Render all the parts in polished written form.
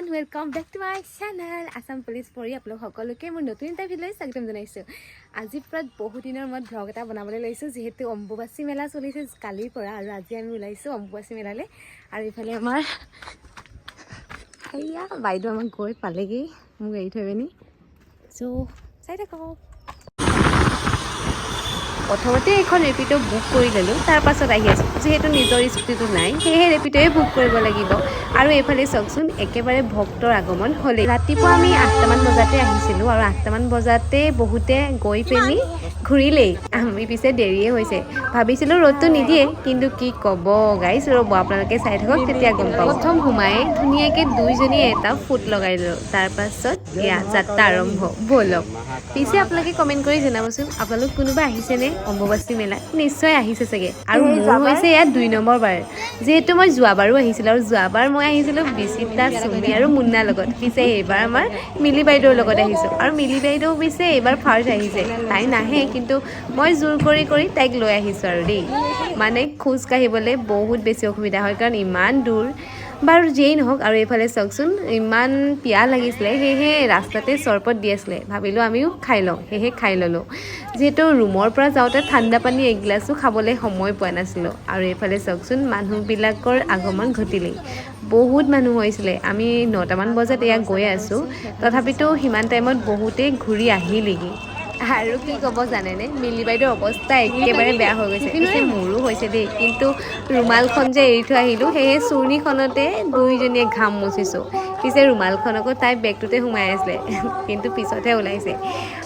everyone, welcome back to my channel. Assam Police Pori আপোনালোক সকলোকে মোৰ নতুন এটা ভিডিঅ'লৈ স্বাগতম জনাইছো। আজি প্ৰায় বহু দিনৰ মূৰত ব্লগ এটা বনাবলৈ লৈছো যেহেতু অম্বুবাচী মেলা চলিছে কালিৰ পৰা আৰু আজি আমি ওলাইছো অম্বুবাচী মেলালৈ আৰু ইফালে আমাৰ হেয়া বাইদেউ আমাক গৈ পালেগৈ মোক এৰি থৈ পিনি সো চাই থাকক। প্ৰথমতে এখন ৰেপিডো বুক কৰি ল'লোঁ, তাৰ পাছত আহি আছোঁ যিহেতু নিজৰ স্কুটিটো নাই সেয়েহে ৰেপিডোৱে বুক কৰিব লাগিব। আৰু এইফালে চাওকচোন একেবাৰে ভক্তৰ আগমন হ'লে। ৰাতিপুৱা আমি 8টামান বজাতে আহিছিলোঁ আৰু 8টামান বজাতে বহুতে গৈ পিনি ঘূৰিলেই, আমি পিছে দেৰিয়ে হৈছে। ভাবিছিলোঁ ৰ'দটো নিদিয়ে, কিন্তু কি ক'ব গাইছ, ৰ'ব আপোনালোকে চাই থাকক তেতিয়া গম পাব। প্ৰথম সোমাই ধুনীয়াকৈ দুইজনীয়ে এটা ফুট লগাই ল'লোঁ, তাৰপাছত এয়া যাত্ৰা আৰম্ভ ব'লক। পিছে আপোনালোকে কমেণ্ট কৰি জনাবচোন আপোনালোক কোনোবা আহিছেনে অম্বুবাচী মেলা? নিশ্চয় আহিছে চাগে। আৰু মোৰ হৈছে ইয়াত 2 নম্বৰ বাৰ, যিহেতু মই যোৱাবাৰো আহিছিলোঁ আৰু যোৱাবাৰ মই আহিছিলোঁ বিচিতা, চুমি আৰু মুন্নাৰ লগত। পিছে এইবাৰ আমাৰ মিলি বাইদেউৰ লগত আহিছোঁ আৰু মিলি বাইদেউ পিছে এইবাৰ ফাৰ্ষ্ট আহিছে। তাই নাহে কিন্তু মই জোৰ কৰি তাইক লৈ আহিছোঁ আৰু দেই। মানে খোজ কাঢ়িবলৈ বহুত বেছি অসুবিধা হয় কাৰণ ইমান দূৰ। বাৰু যেই নহওক, আৰু এইফালে চাওকচোন ইমান পিয়াহ লাগিছিলে সেয়েহে ৰাস্তাতে চৰবত দি আছিলে, ভাবিলোঁ আমিও খাই লওঁ সেয়েহে খাই ল'লোঁ। যিহেতু ৰুমৰ পৰা যাওঁতে ঠাণ্ডা পানী এগিলাছো খাবলৈ সময় পোৱা নাছিলোঁ। আৰু এইফালে চাওকচোন মানুহবিলাকৰ আগমন ঘটিলেই, বহুত মানুহ হৈছিলে। আমি 9টামান বজাত এয়া গৈ আছোঁ, তথাপিতো সিমান টাইমত বহুতেই ঘূৰি আহিলেগৈ। আৰু কি ক'ব জানেনে, মিলি বাইদেউৰ অৱস্থা একেবাৰে বেয়া হৈ গৈছে। পিছে মোৰো হৈছে দেই, কিন্তু ৰুমালখন যে এৰি থৈ আহিলোঁ সেয়ে চুৰ্ণিখনতে দুইজনীয়ে ঘাম মুচিছোঁ। পিছে ৰুমালখনকো তাই বেগটোতে সোমাই আছিলে, কিন্তু পিছতহে ওলাইছে।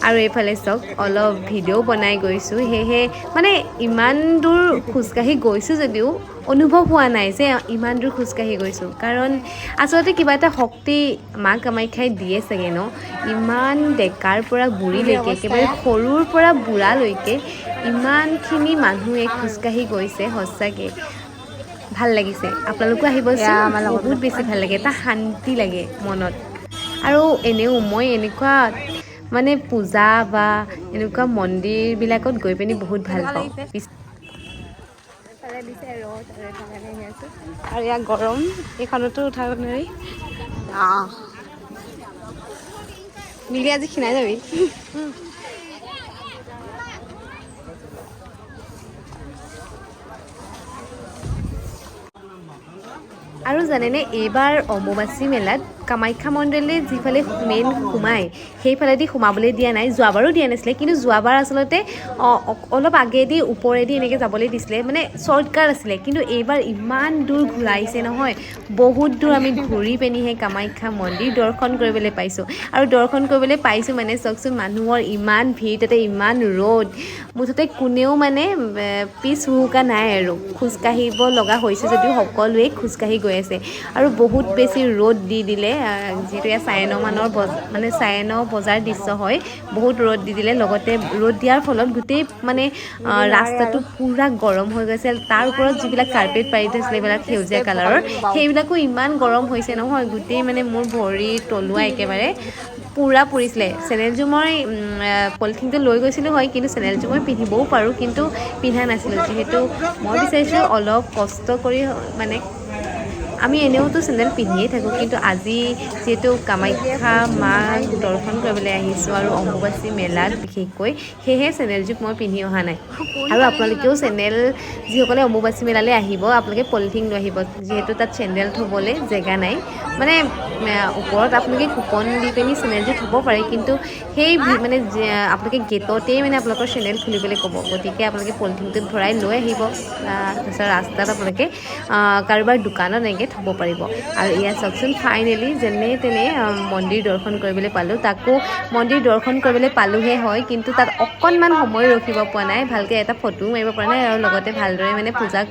আৰু এইফালে চাওক অলপ ভিডিঅ' বনাই গৈছোঁ, সেয়েহে মানে ইমান দূৰ খোজকাঢ়ি গৈছোঁ যদিও অনুভৱ হোৱা নাই যে ইমান দূৰ খোজকাঢ়ি গৈছোঁ, কাৰণ আচলতে কিবা এটা শক্তি মা কামাখ্যাই দিয়ে চাগে ন। ইমান ডেকাৰ পৰা বুঢ়ীলৈকে একেবাৰে সৰুৰ পৰা বুঢ়ালৈকে ইমানখিনি মানুহে খোজকাঢ়ি গৈছে, সঁচাকৈ ভাল লাগিছে। আপোনালোকো আহিবচোন, বহুত বেছি ভাল লাগে, এটা শান্তি লাগে মনত। আৰু এনেও মই এনেকুৱা মানে পূজা বা এনেকুৱা মন্দিৰবিলাকত গৈ পিনি বহুত ভাল পাওঁ। দিছে ৰ'দ আৰু এইফালে আহি আছোঁ আৰু ইয়াত গৰম, এইখনতো উঠাব নোৱাৰি। মিলি আজি খিনাই যাবি। আৰু জানেনে, এইবাৰ অম্বুবাচী মেলাত কামাখ্যা মন্দিৰলৈ যিফালে মেইন সোমাই সেইফালেদি সোমাবলৈ দিয়া নাই। যোৱাবাৰো দিয়া নাছিলে, কিন্তু যোৱাবাৰ আচলতে অলপ আগেদি ওপৰেদি এনেকৈ যাবলৈ দিছিলে, মানে শ্বৰ্টকাট আছিলে। কিন্তু এইবাৰ ইমান দূৰ ঘূৰাইছে নহয়, বহুত দূৰ আমি ঘূৰি পিনিহে কামাখ্যা মন্দিৰ দৰ্শন কৰিবলৈ পাইছোঁ। আৰু দৰ্শন কৰিবলৈ পাইছোঁ মানে চাওকচোন মানুহৰ ইমান ভিৰ, তাতে ইমান ৰ'দ, মুঠতে কোনেও মানে পিছ হুহুকা নাই আৰু খোজকাঢ়িব লগা হৈছে যদিও সকলোৱে খোজকাঢ়ি গৈ আছে। আৰু বহুত বেছি ৰ'দ দি দিলে, যিহেতু এয়া 9:30 মানৰ মানে 9:30 বজাৰ দৃশ্য হয়, বহুত ৰ'দ দি দিলে। লগতে ৰ'দ দিয়াৰ ফলত গোটেই মানে ৰাস্তাটো পূৰা গৰম হৈ গৈছে। তাৰ ওপৰত যিবিলাক কাৰ্পেট পাৰি থৈছিলে এইবিলাক সেউজীয়া কালাৰৰ, সেইবিলাকো ইমান গৰম হৈছে নহয়, গোটেই মানে মোৰ ভৰিৰ তলুৱা একেবাৰে পূৰা পুৰিছিলে। চেনেলযোৰ মই পলিথিনটো লৈ গৈছিলোঁ হয়, কিন্তু চেনেলযোৰ মই পিন্ধিবও পাৰোঁ, কিন্তু পিন্ধা নাছিলোঁ যিহেতু মই বিচাৰিছোঁ অলপ কষ্ট কৰি মানে আমি এনেওতো চেণ্ডেল পিন্ধিয়ে থাকোঁ, কিন্তু আজি যিহেতু কামাখ্যা মাক দৰ্শন কৰিবলৈ আহিছোঁ আৰু অম্বুবাচী মেলাত বিশেষকৈ, সেয়েহে চেণ্ডেলযোৰ মই পিন্ধি অহা নাই। আৰু আপোনালোকেও চেণ্ডেল, যিসকলে অম্বুবাচী মেলালৈ আহিব আপোনালোকে পলিথিন লৈ আহিব, যিহেতু তাত চেণ্ডেল থ'বলৈ জেগা নাই। মানে ওপৰত আপোনালোকে কুপন দি পিনি চেণ্ডেলযোৰ থ'ব পাৰে, কিন্তু সেই মানে আপোনালোকে গেটতেই মানে আপোনালোকৰ চেণ্ডেল খুলিবলৈ ক'ব। গতিকে আপোনালোকে পলিথিনটোত ভৰাই লৈ আহিব, তাৰপিছত ৰাস্তাত আপোনালোকে কাৰোবাৰ দোকানত এনেকৈ থ'ব পাৰিব। আৰু ইয়াত চাওকচোন ফাইনেলি যেনে তেনে মন্দিৰ দৰ্শন কৰিবলৈ পালোঁ। তাকো মন্দিৰ দৰ্শন কৰিবলৈ পালোঁহে হয়, কিন্তু তাত অকণমান সময় ৰখিব পোৱা নাই, ভালকৈ এটা ফটোও মাৰিব পৰা নাই, আৰু লগতে ভালদৰে মানে পূজা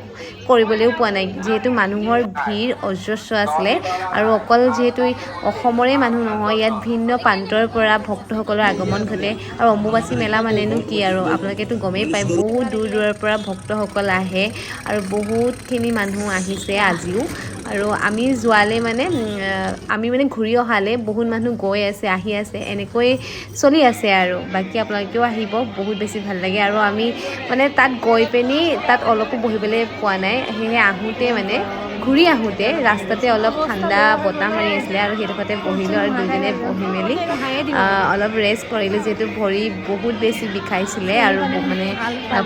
কৰিবলৈও পোৱা নাই, যিহেতু মানুহৰ ভিৰ অজস্ৰ আছিলে। আৰু অকল যিহেতু অসমৰে মানুহ নহয়, ইয়াত ভিন্ন প্ৰান্তৰ পৰা ভক্তসকলৰ আগমন ঘটে। আৰু অম্বুবাচী মেলা মানেনো কি আৰু আপোনালোকেতো গমেই পায়, বহুত দূৰ দূৰৰ পৰা ভক্তসকল আহে আৰু বহুতখিনি মানুহ আহিছে আজিও। আৰু আমি যোৱালে মানে আমি মানে ঘূৰি অহালে বহুত মানুহ গৈ আছে আহি আছে, এনেকৈ চলি আছে। আৰু বাকী আপোনালোকেও আহিব, বহুত বেছি ভাল লাগে। আৰু আমি মানে তাত গৈ পিনি তাত অলপো বহিবলৈ পোৱা নাই, সেয়েহে আহোঁতে মানে ঘূৰি আহোঁতে ৰাস্তাতে অলপ ঠাণ্ডা বতাহ মাৰি আছিলে আৰু সেইডোখৰতে বহিলোঁ আৰু দুজনে বহি মেলি অলপ ৰেষ্ট কৰিলোঁ যিহেতু ভৰি বহুত বেছি বিষাইছিলে আৰু মানে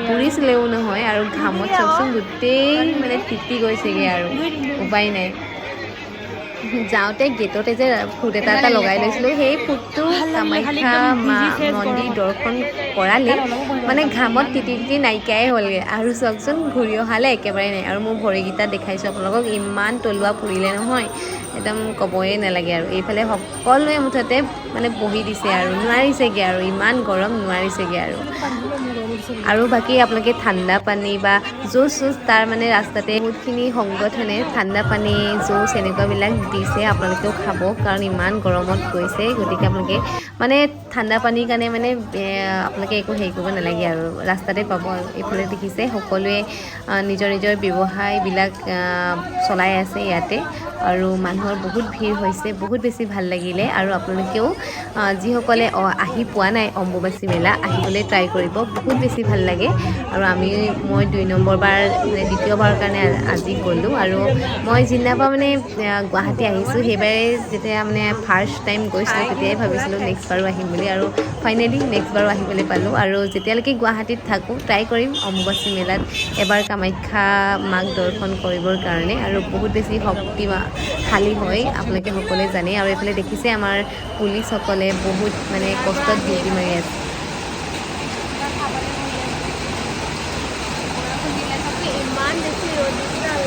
পুৰিছিলেও নহয় আৰু ঘামত চাওকচোন গোটেই মানে তিতি গৈছেগৈ আৰু উপায় নাই যাওঁতে গেটতে যে ফুট এটা লগাই লৈছিলোঁ সেই ফুটটো কামাখ্যা মা মন্দিৰ দৰ্শন কৰালে মানে ঘামত তিতি তিতি নাইকিয়াই হ'লগৈ আৰু চাওকচোন ঘূৰি অহালে একেবাৰে নাই আৰু মোৰ ভৰিকেইটা দেখাইছোঁ আপোনালোকক ইমান তলুৱা ফুৰিলে নহয় একদম ক'বই নালাগে আৰু এইফালে সকলোৱে মুঠতে মানে বহি দিছে আৰু নোৱাৰিছেগৈ আৰু ইমান গৰম নোৱাৰিছেগৈ আৰু বাকী আপোনালোকে ঠাণ্ডা পানী বা জুচ তাৰ মানে ৰাস্তাতে বহুতখিনি সংগঠনে ঠাণ্ডা পানী জুচ এনেকুৱাবিলাক দিছে আপোনালোকেও খাব কাৰণ ইমান গৰমত গৈছে গতিকে আপোনালোকে মানে ঠাণ্ডা পানীৰ কাৰণে মানে আপোনালোকে একো হেৰি কৰিব নালাগে আৰু ৰাস্তাতে পাব আৰু এইফালে দেখিছে সকলোৱে নিজৰ নিজৰ ব্যৱসায়বিলাক চলাই আছে ইয়াতে আৰু মানুহৰ বহুত ভিৰ হৈছে বহুত বেছি ভাল লাগিলে আৰু আপোনালোকেও যিসকলে আহি পোৱা নাই অম্বুবাচী মেলা আহিবলৈ ট্ৰাই কৰিব বহুত বেছি ভাল লাগে আৰু মই 2 নম্বৰবাৰ মানে দ্বিতীয়বাৰৰ কাৰণে আজি গ'লোঁ আৰু মই যিদিনাৰ মানে গুৱাহাটী আহিছোঁ সেইবাৰে যেতিয়া মানে ফাৰ্ষ্ট টাইম গৈছিলোঁ তেতিয়াই ভাবিছিলোঁ নেক্সট বাৰো আহিম বুলি আৰু ফাইনেলি নেক্সট বাৰো আহিবলৈ পালোঁ আৰু যেতিয়ালৈকে গুৱাহাটীত থাকোঁ ট্ৰাই কৰিম অম্বুবাচী মেলাত এবাৰ কামাখ্যা মাক দৰ্শন কৰিবৰ কাৰণে আৰু বহুত বেছি শক্তিশালী হয় আপোনালোকে সকলোৱে জানে আৰু এইফালে দেখিছে আমাৰ পুলিচসকলে বহুত মানে কষ্টত ডিউটি মাৰি আছে ইমান বেছি ৰ'দ দিছিলে আৰু